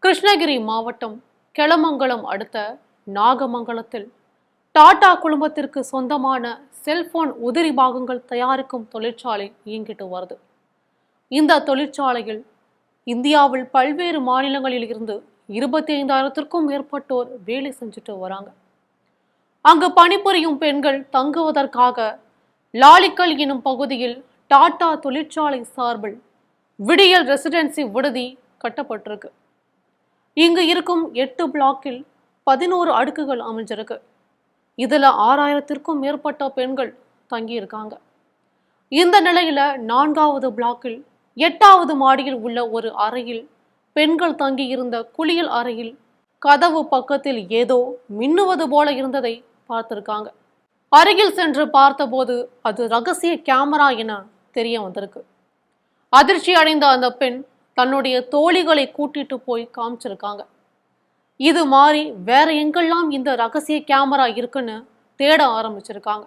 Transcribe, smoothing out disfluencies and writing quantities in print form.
கிருஷ்ணகிரி மாவட்டம் கெலமங்கலம் அடுத்த நாகமங்கலத்தில் டாடா குழுமத்திற்கு சொந்தமான செல்போன் உதிரி பாகங்கள் தயாரிக்கும் தொழிற்சாலை இயங்கிட்டு வருது. இந்த தொழிற்சாலையில் இந்தியாவில் பல்வேறு மாநிலங்களில் இருந்து 25,000த்திற்கும் மேற்பட்டோர் வேலை செஞ்சுட்டு வராங்க. அங்கு பணிபுரியும் பெண்கள் தங்குவதற்காக லாலிக்கல் எனும் பகுதியில் டாடா தொழிற்சாலை சார்பில் விடியல் ரெசிடென்சி விடுதி கட்டப்பட்டிருக்கு. இங்கு இருக்கும் 8 பிளாக்கில் 11 அடுக்குகள் அமைஞ்சிருக்கு. இதுல 6,000த்திற்கும் மேற்பட்ட பெண்கள் தங்கியிருக்காங்க. இந்த நிலையில 4வது பிளாக்கில் 8வது மாடியில் உள்ள ஒரு அறையில் பெண்கள் தங்கியிருந்த குளியல் அறையில் கதவு பக்கத்தில் ஏதோ மின்னுவது போல இருந்ததை பார்த்திருக்காங்க. அருகில் சென்று பார்த்தபோது அது ரகசிய கேமரா என தெரிய வந்திருக்கு. அதிர்ச்சி அடைந்த அந்த பெண் தன்னுடைய தோழிகளை கூட்டிட்டு போய் காமிச்சிருக்காங்க. இது மாதிரி வேற எங்கெல்லாம் இந்த ரகசிய கேமரா இருக்குன்னு தேட ஆரம்பிச்சிருக்காங்க.